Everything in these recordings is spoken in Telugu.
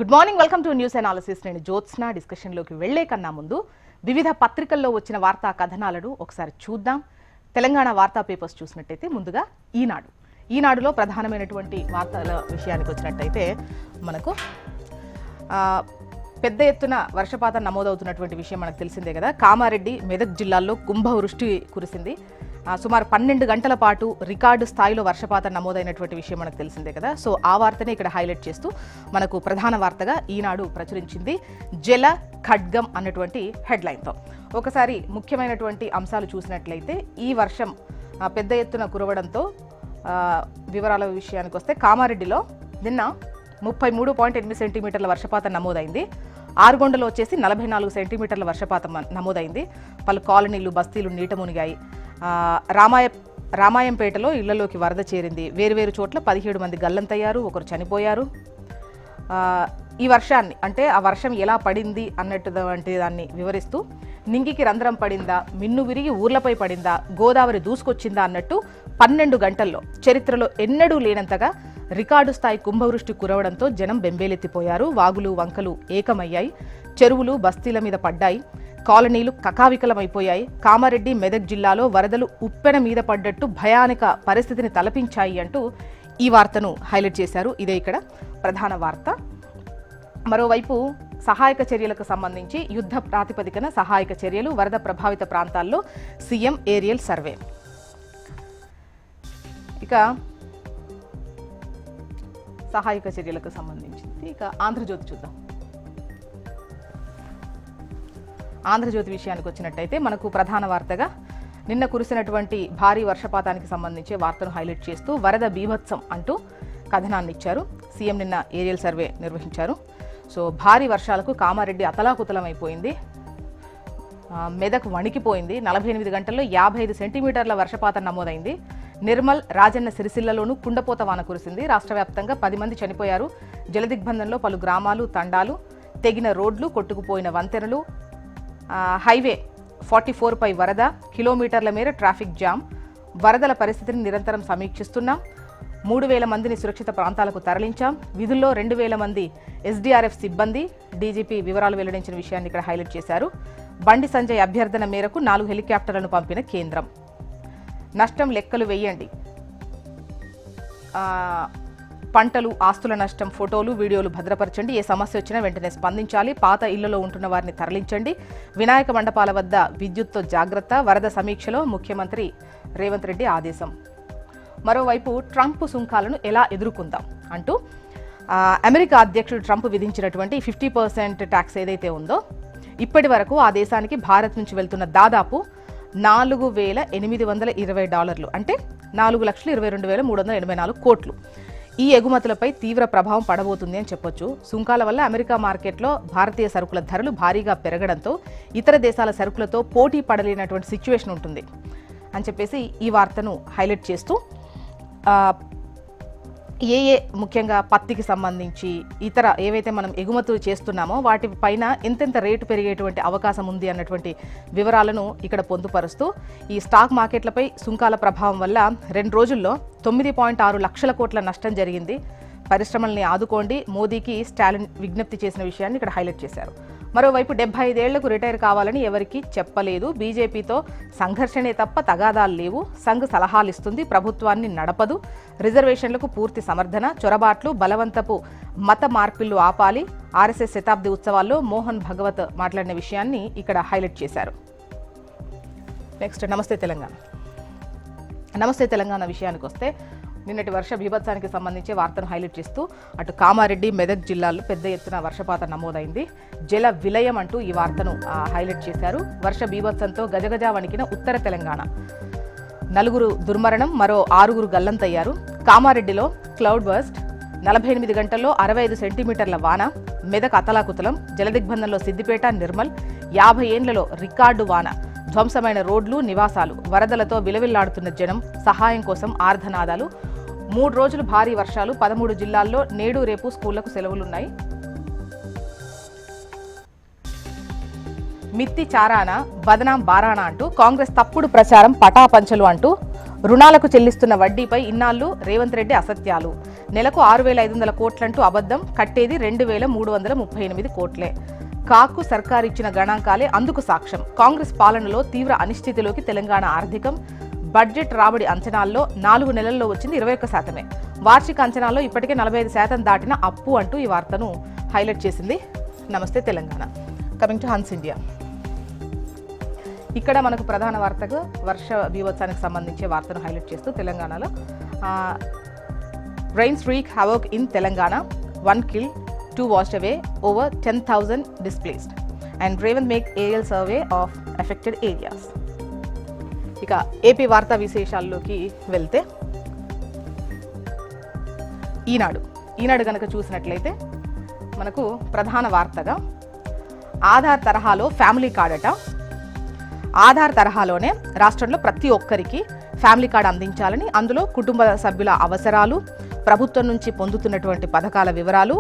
Good morning, welcome to news analysis. నేను జ్యోత్స్న. డిస్కషన్లోకి వెళ్లే కన్నా ముందు వివిధ పత్రికల్లో వచ్చిన వార్తా కథనాలను ఒకసారి చూద్దాం. తెలంగాణ వార్తా పేపర్స్ చూసినట్టయితే ముందుగా ఈనాడులో ప్రధానమైనటువంటి వార్తల విషయానికి వచ్చినట్టయితే మనకు పెద్ద ఎత్తున వర్షపాతం నమోదవుతున్నటువంటి విషయం మనకు తెలిసిందే కదా. కామారెడ్డి, మెదక్ జిల్లాల్లో కుంభవృష్టి కురిసింది. సుమారు 12 గంటల పాటు రికార్డు స్థాయిలో వర్షపాతం నమోదైనటువంటి విషయం మనకు తెలిసిందే కదా. సో ఆ వార్తనే ఇక్కడ హైలైట్ చేస్తూ మనకు ప్రధాన వార్తగా ఈనాడు ప్రచురించింది. జల ఖడ్గం అన్నటువంటి హెడ్లైన్తో ఒకసారి ముఖ్యమైనటువంటి అంశాలు చూసినట్లయితే ఈ వర్షం పెద్ద ఎత్తున కురవడంతో వివరాల విషయానికి వస్తే కామారెడ్డిలో నిన్న 33.8 సెంటీమీటర్ల వర్షపాతం నమోదైంది. ఆరుగొండలో వచ్చేసి 44 సెంటీమీటర్ల వర్షపాతం నమోదైంది. పలు కాలనీలు, బస్తీలు నీట మునిగాయి. రామాయంపేటలో ఇళ్లలోకి వరద చేరింది. వేరువేరు చోట్ల 17 మంది గల్లంతయ్యారు, ఒకరు చనిపోయారు. ఈ వర్షాన్ని అంటే ఆ వర్షం ఎలా పడింది అన్నటువంటి దాన్ని వివరిస్తూ నింగికి రంధ్రం పడిందా, మిన్ను విరిగి ఊర్లపై పడిందా, గోదావరి దూసుకొచ్చిందా అన్నట్టు 12 గంటల్లో చరిత్రలో ఎన్నడూ లేనంతగా రికార్డు స్థాయి కుంభవృష్టి కురవడంతో జనం బెంబేలెత్తిపోయారు. వాగులు, వంకలు ఏకమయ్యాయి. చెరువులు బస్తీల మీద పడ్డాయి. కాలనీలు కకావికలమైపోయాయి. కామారెడ్డి, మెదక్ జిల్లాలో వరదలు ఉప్పెన మీద పడ్డట్టు భయానక పరిస్థితిని తలపించాయి అంటూ ఈ వార్తను హైలైట్ చేశారు. ఇదే ఇక్కడ ప్రధాన వార్త. మరోవైపు సహాయక చర్యలకు సంబంధించి యుద్ధ ప్రాతిపదికన సహాయక చర్యలు, వరద ప్రభావిత ప్రాంతాల్లో సీఎం ఏరియల్ సర్వే. ఇక సహాయక చర్యలకు సంబంధించింది ఇక ఆంధ్రజ్యోతి చూద్దాం. ఆంధ్రజ్యోతి విషయానికి వచ్చినట్టయితే మనకు ప్రధాన వార్తగా నిన్న కురిసినటువంటి భారీ వర్షపాతానికి సంబంధించి వార్తను హైలైట్ చేస్తూ వరద బీభత్సం అంటూ కథనాన్ని ఇచ్చారు. సీఎం నిన్న ఏరియల్ సర్వే నిర్వహించారు. సో భారీ వర్షాలకు కామారెడ్డి అతలాకుతలమైపోయింది. మెదక్ వణికిపోయింది. 48 గంటల్లో 55 సెంటీమీటర్ల వర్షపాతం నమోదైంది. నిర్మల్, రాజన్న సిరిసిల్లలోనూ కుండపోత వాన కురిసింది. రాష్ట్ర వ్యాప్తంగా 10 మంది చనిపోయారు. జలదిగ్బంధంలో పలు గ్రామాలు, తండాలు, తెగిన రోడ్లు, కొట్టుకుపోయిన వంతెనలు, హైవే 44 పై వరద, కిలోమీటర్ల మేర ట్రాఫిక్ జామ్. వరదల పరిస్థితిని నిరంతరం సమీక్షిస్తున్నాం. 3000 మందిని సురక్షిత ప్రాంతాలకు తరలించాం. విధుల్లో 2000 మంది ఎస్డీఆర్ఎఫ్ సిబ్బంది. డీజీపీ వివరాలు వెల్లడించిన విషయాన్ని ఇక్కడ హైలైట్ చేశారు. బండి సంజయ్ అభ్యర్థన మేరకు 4 హెలికాప్టర్లను పంపిన కేంద్రం. నష్టం లెక్కలు వేయండి. పంటలు, ఆస్తుల నష్టం ఫోటోలు, వీడియోలు భద్రపరచండి. ఏ సమస్య వచ్చినా వెంటనే స్పందించాలి. పాత ఇళ్లలో ఉంటున్న వారిని తరలించండి. వినాయక మండపాల వద్ద విద్యుత్తో జాగ్రత్త. వరద సమీక్షలో ముఖ్యమంత్రి రేవంత్ రెడ్డి ఆదేశం. మరోవైపు ట్రంప్ సుంకాలను ఎలా ఎదుర్కొందాం అంటూ అమెరికా అధ్యక్షుడు ట్రంప్ విధించినటువంటి 50% ట్యాక్స్ ఏదైతే ఉందో ఇప్పటి వరకు ఆ దేశానికి భారత్ నుంచి వెళ్తున్న దాదాపు $4,820 అంటే $4,22,384 కోట్లు. ఈ ఎగుమతులపై తీవ్ర ప్రభావం పడబోతుంది అని చెప్పొచ్చు. సుంకాల వల్ల అమెరికా మార్కెట్లో భారతీయ సరుకుల ధరలు భారీగా పెరగడంతో ఇతర దేశాల సరుకులతో పోటీ పడలేనటువంటి సిచ్యువేషన్ ఉంటుంది అని చెప్పేసి ఈ వార్తను హైలైట్ చేస్తూ ముఖ్యంగా పత్తికి సంబంధించి ఇతర ఏవైతే మనం ఎగుమతులు చేస్తున్నామో వాటిపైన ఎంతెంత రేటు పెరిగేటువంటి అవకాశం ఉంది అన్నటువంటి వివరాలను ఇక్కడ పొందుపరుస్తూ ఈ స్టాక్ మార్కెట్లపై సుంకాల ప్రభావం వల్ల 2 రోజుల్లో 9.6 లక్షల కోట్ల నష్టం జరిగింది. పరిశ్రమల్ని ఆదుకోండి, మోదీకి స్టాలిన్ విజ్ఞప్తి చేసిన విషయాన్ని ఇక్కడ హైలైట్ చేశారు. మరోవైపు 75 ఏళ్లకు రిటైర్ కావాలని ఎవరికీ చెప్పలేదు. బీజేపీతో సంఘర్షణే తప్ప తగాదాలు లేవు. సంఘ్ సలహాలు ఇస్తుంది, ప్రభుత్వాన్ని నడపదు. రిజర్వేషన్లకు పూర్తి సమర్థన. చొరబాట్లు, బలవంతపు మత మార్పిళ్లు ఆపాలి. ఆర్ఎస్ఎస్ శతాబ్ది ఉత్సవాల్లో మోహన్ భగవత్ మాట్లాడిన విషయాన్ని ఇక్కడ హైలైట్ చేశారు. నెక్స్ట్ నమస్తే తెలంగాణ విషయానికి వస్తే నిన్నటి వర్ష బీభత్సానికి సంబంధించి వార్తను హైలైట్ చేస్తూ అటు కామారెడ్డి, మెదక్ జిల్లాల్లో పెద్ద ఎత్తున వర్షపాతం నమోదైంది. జల విలయం అంటూ ఈ వార్తను హైలైట్ చేశారు. వర్ష బీభత్సంతో గజగజ వణికిన ఉత్తర తెలంగాణ. 4 దుర్మరణం, మరో 6 గల్లంతయ్యారు. కామారెడ్డిలో క్లౌడ్ బర్స్ట్, 48 గంటల్లో 65 సెంటీమీటర్ల వాన. మెదక్ అతలాకుతలం. జలదిగ్బంధంలో సిద్దిపేట, నిర్మల్. 50 ఏండ్లలో రికార్డు వాన. ధ్వంసమైన రోడ్లు, నివాసాలు. వరదలతో విలవిల్లాడుతున్న జనం. సహాయం కోసం ఆర్ధనాదాలు. 3 రోజులు భారీ వర్షాలు. 13 జిల్లాల్లో నేడు రేపు స్కూళ్లకు సెలవులున్నాయి. మిత్తి చారానా, బదనాం బారానా అంటూ కాంగ్రెస్ తప్పుడు ప్రచారం పటాపంచలు అంటూ రుణాలకు చెల్లిస్తున్న వడ్డీపై ఇన్నాళ్లు రేవంత్ రెడ్డి అసత్యాలు. నెలకు 6,500 కోట్లంటూ అబద్ధం, కట్టేది 2,338 కోట్లే. కాకు సర్కారు ఇచ్చిన గణాంకాలే అందుకు సాక్ష్యం. కాంగ్రెస్ పాలనలో తీవ్ర అనిశ్చితిలోకి తెలంగాణ ఆర్థికం. బడ్జెట్ రాబడి అంచనాల్లో 4 నెలల్లో వచ్చింది 21%. వార్షిక అంచనాల్లో ఇప్పటికే 45% దాటిన అప్పు అంటూ ఈ వార్తను హైలైట్ చేసింది Namaste Telangana. Coming to Hans India. ఇక్కడ మనకు ప్రధాన వార్తగా వర్ష బీభత్సానికి సంబంధించే వార్తను హైలైట్ చేస్తూ తెలంగాణలో rains wreak havoc in Telangana, 1 killed, 2 washed away, over 10,000 displaced, and Raven make aerial survey of affected areas. ఇక ఏపీ వార్తా విశేషాల్లోకి వెళ్తే ఈనాడు కనుక చూసినట్లయితే మనకు ప్రధాన వార్తగా ఆధార్ తరహాలో ఫ్యామిలీ కార్డ్ అట. ఆధార్ తరహాలోనే రాష్ట్రంలో ప్రతి ఒక్కరికి ఫ్యామిలీ కార్డు అందించాలని, అందులో కుటుంబ సభ్యుల అవసరాలు, ప్రభుత్వం నుంచి పొందుతున్నటువంటి పథకాల వివరాలు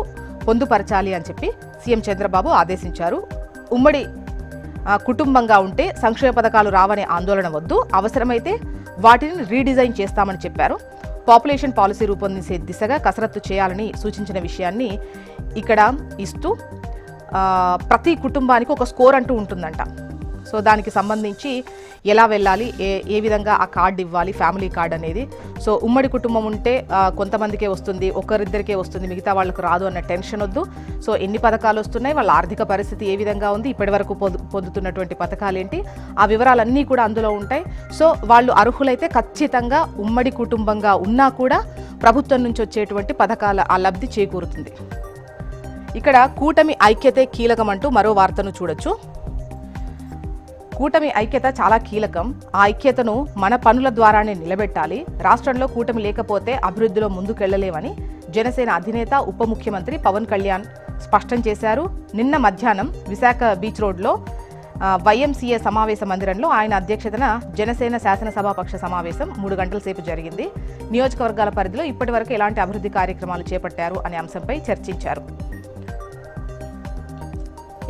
పొందుపరచాలి అని చెప్పి సీఎం చంద్రబాబు ఆదేశించారు. ఉమ్మడి కుటుంబంగా ఉంటే సంక్షేమ పథకాలు రావనే ఆందోళన వద్దు, అవసరమైతే వాటిని రీడిజైన్ చేస్తామని చెప్పారు. పాపులేషన్ పాలసీ రూపొందించే దిశగా కసరత్తు చేయాలని సూచించిన విషయాన్ని ఇక్కడ ఇస్తూ ప్రతి కుటుంబానికి ఒక స్కోర్ అంటూ ఉంటుందంట. సో దానికి సంబంధించి ఎలా వెళ్ళాలి, ఏ విధంగా ఆ కార్డు ఇవ్వాలి, ఫ్యామిలీ కార్డ్ అనేది. సో ఉమ్మడి కుటుంబం ఉంటే కొంతమందికే వస్తుంది, ఒకరిద్దరికే వస్తుంది, మిగతా వాళ్ళకు రాదు అన్న టెన్షన్ వద్దు. సో ఎన్ని పథకాలు వస్తున్నాయి, వాళ్ళ ఆర్థిక పరిస్థితి ఏ విధంగా ఉంది, ఇప్పటి వరకు పొందుతున్నటువంటి పథకాలు ఏంటి, ఆ వివరాలన్నీ కూడా అందులో ఉంటాయి. సో వాళ్ళు అర్హులైతే ఖచ్చితంగా ఉమ్మడి కుటుంబంగా ఉన్నా కూడా ప్రభుత్వం నుంచి వచ్చేటువంటి పథకాల ఆ లబ్ధి చేకూరుతుంది. ఇక్కడ కూటమి ఐక్యతే కీలకం అంటూ మరో వార్తను చూడొచ్చు. కూటమి ఐక్యత చాలా కీలకం, ఆ ఐక్యతను మన పనుల ద్వారానే నిలబెట్టాలి. రాష్ట్రంలో కూటమి లేకపోతే అభివృద్ధిలో ముందుకెళ్లలేమని జనసేన అధినేత ఉప ముఖ్యమంత్రి పవన్ కళ్యాణ్ స్పష్టం చేశారు. నిన్న మధ్యాహ్నం విశాఖ బీచ్ రోడ్లో వైఎంసీఏ సమావేశ మందిరంలో ఆయన అధ్యక్షతన జనసేన శాసనసభాపక్ష సమావేశం 3 గంటల సేపు జరిగింది. నియోజకవర్గాల పరిధిలో ఇప్పటి వరకు ఎలాంటి అభివృద్ధి కార్యక్రమాలు చేపట్టారు అనే అంశంపై చర్చించారు.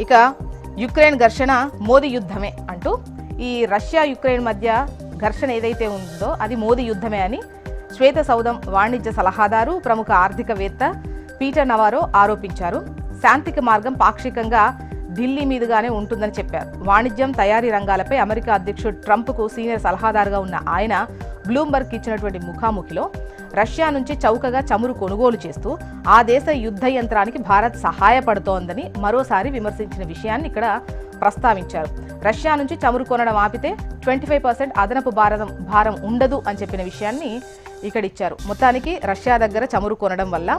ఇక యుక్రెయిన్ ఘర్షణ మోదీ యుద్ధమే అంటూ ఈ రష్యా యుక్రెయిన్ మధ్య ఘర్షణ ఏదైతే ఉందో అది మోదీ యుద్ధమే అని శ్వేత సౌధం వాణిజ్య సలహాదారు, ప్రముఖ ఆర్థికవేత్త పీటర్ నవారో ఆరోపించారు. శాంతికి మార్గం పాక్షికంగా ఢిల్లీ మీదుగానే ఉంటుందని చెప్పారు. వాణిజ్యం, తయారీ రంగాలపై అమెరికా అధ్యక్షుడు ట్రంప్కు సీనియర్ సలహాదారుగా ఉన్న ఆయన బ్లూంబర్గ్ ఇచ్చినటువంటి ముఖాముఖిలో రష్యా నుంచి చౌకగా చమురు కొనుగోలు చేస్తూ ఆ దేశ యుద్ధ యంత్రానికి భారత్ సహాయపడుతోందని మరోసారి విమర్శించిన విషయాన్ని ఇక్కడ ప్రస్తావించారు. రష్యా నుంచి చమురు కొనడం ఆపితే 25% అదనపు భారం ఉండదు అని చెప్పిన విషయాన్ని ఇక్కడ ఇచ్చారు. మొత్తానికి రష్యా దగ్గర చమురు కొనడం వల్ల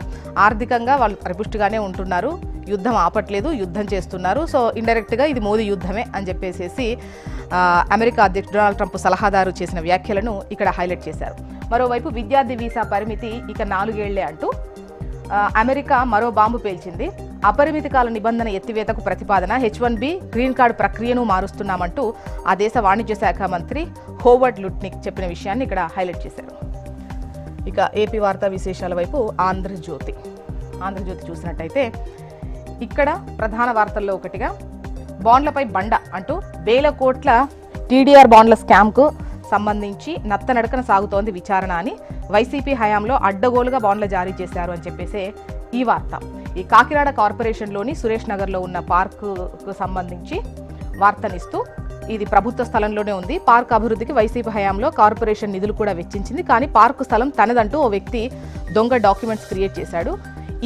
ఆర్థికంగా వాళ్ళు పరిపుష్టిగానే ఉంటున్నారు, యుద్ధం ఆపట్లేదు, యుద్ధం చేస్తున్నారు. సో ఇండైరెక్ట్గా ఇది మోదీ యుద్ధమే అని చెప్పేసి అమెరికా అధ్యక్షుడు డొనాల్డ్ ట్రంప్ సలహాదారు చేసిన వ్యాఖ్యలను ఇక్కడ హైలైట్ చేశారు. మరోవైపు విద్యార్థి వీసా పరిమితి ఇక 4 ఏళ్లే అంటూ అమెరికా మరో బాంబు పేల్చింది. అపరిమిత కాల నిబంధన ఎత్తివేతకు ప్రతిపాదన, H1B గ్రీన్ కార్డు ప్రక్రియను మారుస్తున్నామంటూ ఆ దేశ వాణిజ్య శాఖ మంత్రి హోవర్డ్ లుట్నిక్ చెప్పిన విషయాన్ని ఇక్కడ హైలైట్ చేశారు. ఇక ఏపీ వార్తా విశేషాల వైపు ఆంధ్రజ్యోతి చూసినట్టయితే ఇక్కడ ప్రధాన వార్తల్లో ఒకటిగా బాండ్లపై బండ అంటూ 1,000 కోట్ల టీడీఆర్ బాండ్ల స్కామ్కు సంబంధించి నత్తనడకన సాగుతోంది విచారణ అని, వైసీపీ హయాంలో అడ్డగోలుగా బాండ్లు జారీ చేశారు అని చెప్పేసి ఈ వార్త. ఈ కాకినాడ కార్పొరేషన్లోని సురేష్ నగర్లో ఉన్న పార్కుకు సంబంధించి వార్తనిస్తూ ఇది ప్రభుత్వ స్థలంలోనే ఉంది. పార్క్ అభివృద్ధికి వైసీపీ హయాంలో కార్పొరేషన్ నిధులు కూడా వెచ్చించింది. కానీ పార్కు స్థలం తనదంటూ ఓ వ్యక్తి దొంగ డాక్యుమెంట్స్ క్రియేట్ చేశాడు.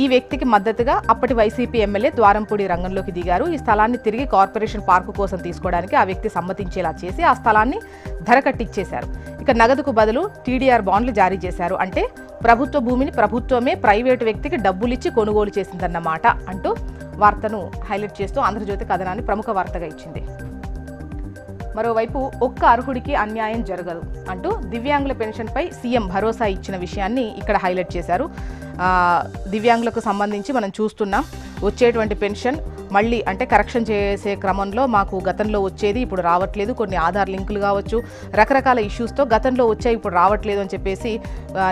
ఈ వ్యక్తికి మద్దతుగా అప్పటి వైసీపీ ఎమ్మెల్యే ద్వారంపూడి రంగంలోకి దిగారు. ఈ స్థలాన్ని తిరిగి కార్పొరేషన్ పార్కు కోసం తీసుకోవడానికి ఆ వ్యక్తి సమ్మతించేలా చేసి ఆ స్థలాన్ని ధర కట్టించేశారు. ఇక నగదుకు బదులు టీడీఆర్ బాండ్లు జారీ చేశారు. అంటే ప్రభుత్వ భూమిని ప్రభుత్వమే ప్రైవేటు వ్యక్తికి డబ్బులిచ్చి కొనుగోలు చేసిందన్నమాట అంటూ వార్తను హైలైట్ చేస్తూ ఆంధ్రజ్యోతి కథనాన్ని ప్రముఖ వార్తగా ఇచ్చింది. మరోవైపు ఒక్క అర్హుడికి అన్యాయం జరగదు అంటూ దివ్యాంగుల పెన్షన్పై సీఎం భరోసా ఇచ్చిన విషయాన్ని ఇక్కడ హైలైట్ చేశారు. దివ్యాంగులకు సంబంధించి మనం చూస్తున్నాం వచ్చేటువంటి పెన్షన్ మళ్ళీ అంటే కరెక్షన్ చేసే క్రమంలో మాకు గతంలో వచ్చేది ఇప్పుడు రావట్లేదు, కొన్ని ఆధార్ లింకులు కావచ్చు, రకరకాల ఇష్యూస్తో గతంలో వచ్చాయి ఇప్పుడు రావట్లేదు అని చెప్పేసి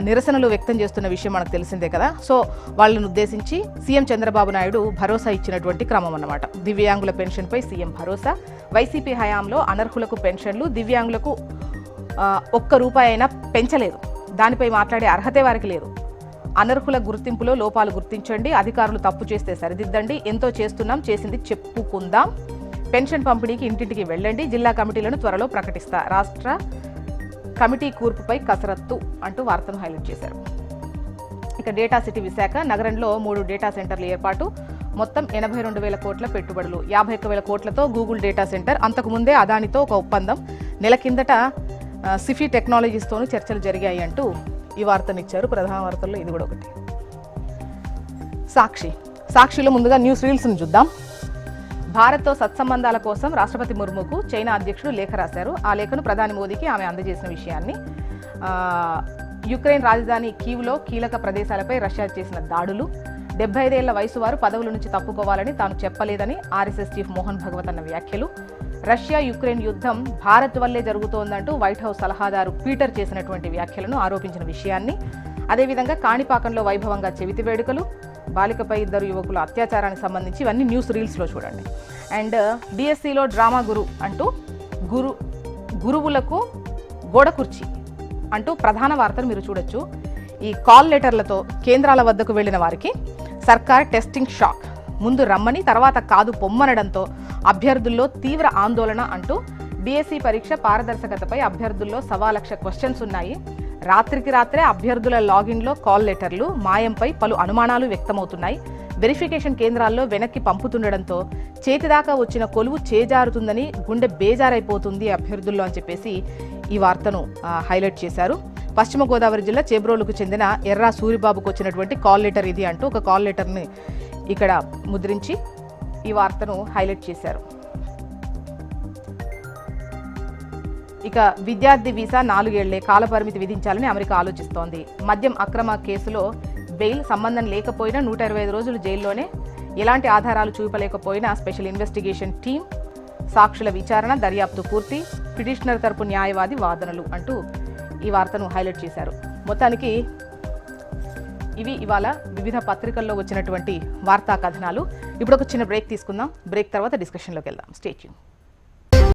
నిరసనలు వ్యక్తం చేస్తున్న విషయం మనకు తెలిసిందే కదా. సో వాళ్ళని ఉద్దేశించి సీఎం చంద్రబాబు నాయుడు భరోసా ఇచ్చినటువంటి క్రమం అన్నమాట. దివ్యాంగుల పెన్షన్పై సీఎం భరోసా. వైసీపీ హయాంలో అనర్హులకు పెన్షన్లు, దివ్యాంగులకు ఒక్క రూపాయి అయినా పెంచలేదు, దానిపై మాట్లాడే అర్హతే వారికి లేదు. అనర్హుల గుర్తింపులో లోపాలు గుర్తించండి, అధికారులు తప్పు చేస్తే సరిదిద్దండి, ఎంతో చేస్తున్నాం, చేసింది చెప్పుకుందాం, పెన్షన్ పంపిణీకి ఇంటింటికి వెళ్ళండి, జిల్లా కమిటీలను త్వరలో ప్రకటిస్తా, రాష్ట్ర కమిటీ కూర్పుపై కసరత్తు అంటూ వార్తను హైలైట్ చేశారు. ఇక డేటా సిటీ విశాఖ నగరంలో 3 డేటా సెంటర్ల ఏర్పాటు, మొత్తం 82,000 కోట్ల పెట్టుబడులు, 51,000 కోట్లతో గూగుల్ డేటా సెంటర్, అంతకుముందే అదానితో ఒక ఒప్పందం, నెల కిందట సిఫీ టెక్నాలజీస్తోనూ చర్చలు జరిగాయి అంటూ ఈ వార్తనిచ్చారు. ప్రధాన వార్తల్లో ఇది కూడా ఒకటి. సాక్షిలో ముందుగా న్యూస్ రీల్స్ను చూద్దాం. భారత్తో సత్సంబంధాల కోసం రాష్ట్రపతి ముర్ముకు చైనా అధ్యక్షుడు లేఖ రాశారు. ఆ లేఖను ప్రధాని మోదీకి ఆమె అందజేసిన విషయాన్ని, యుక్రెయిన్ రాజధాని కీవ్లో కీలక ప్రదేశాలపై రష్యా చేసిన దాడులు, 75 ఏళ్ల వయసు వారు పదవుల నుంచి తప్పుకోవాలని తాను చెప్పలేదని ఆర్ఎస్ఎస్ చీఫ్ మోహన్ భగవత్ అన్న వ్యాఖ్యలు, రష్యా యుక్రెయిన్ యుద్ధం భారత్ వల్లే జరుగుతోందంటూ వైట్ హౌస్ సలహాదారు పీటర్ చేసినటువంటి వ్యాఖ్యలను ఆరోపించిన విషయాన్ని, అదేవిధంగా కాణిపాకంలో వైభవంగా చెవితి వేడుకలు, బాలికపై 2 యువకుల అత్యాచారానికి సంబంధించి ఇవన్నీ న్యూస్ రీల్స్లో చూడండి. అండ్ డిఎస్సిలో డ్రామా గురు అంటూ గురువులకు గోడ కుర్చీ అంటూ ప్రధాన వార్తలు మీరు చూడొచ్చు. ఈ కాల్ లెటర్లతో కేంద్రాల వద్దకు వెళ్లిన వారికి సర్కార్ టెస్టింగ్ షాక్, ముందు రమ్మని తర్వాత కాదు పొమ్మనడంతో అభ్యర్థుల్లో తీవ్ర ఆందోళన అంటూ డిఎస్సి పరీక్ష పారదర్శకతపై అభ్యర్థుల్లో 1,00,000 క్వశ్చన్స్ ఉన్నాయి. రాత్రికి రాత్రే అభ్యర్థుల లాగిన్లో కాల్ లెటర్లు మాయంపై పలు అనుమానాలు వ్యక్తమవుతున్నాయి. వెరిఫికేషన్ కేంద్రాల్లో వెనక్కి పంపుతుండడంతో చేతిదాకా వచ్చిన కొలువు చేజారుతుందని గుండె బేజారైపోతుంది అభ్యర్థుల్లో అని చెప్పేసి ఈ వార్తను హైలైట్ చేశారు. పశ్చిమ గోదావరి జిల్లా చేబ్రోలుకు చెందిన ఎర్రా సూరిబాబుకు వచ్చినటువంటి కాల్ లెటర్ ఇది అంటూ ఒక కాల్ లెటర్ని ఇక్కడ ముద్రించి ఈ వార్తను హైలైట్ చేశారు. ఇక విద్యార్థి వీసా 4 ఏళ్లే కాలపరిమితి విధించాలని అమెరికా ఆలోచిస్తోంది. మద్యం అక్రమ కేసులో బెయిల్ సంబంధం లేకపోయినా 125 రోజులు జైల్లోనే, ఎలాంటి ఆధారాలు చూపలేకపోయినా స్పెషల్ ఇన్వెస్టిగేషన్ టీం, సాక్షుల విచారణ దర్యాప్తు పూర్తి, పిటిషనర్ తరపు న్యాయవాది వాదనలు అంటూ ఈ వార్తను హైలైట్ చేశారు. మొత్తానికి ఇవి ఇవాళ వివిధ పత్రికల్లో వచ్చినటువంటి వార్తా కథనాలు. ఇప్పుడు ఒక చిన్న బ్రేక్ తీసుకుందాం. బ్రేక్ తర్వాత డిస్కషన్లోకి వెళ్దాం. Stay tune.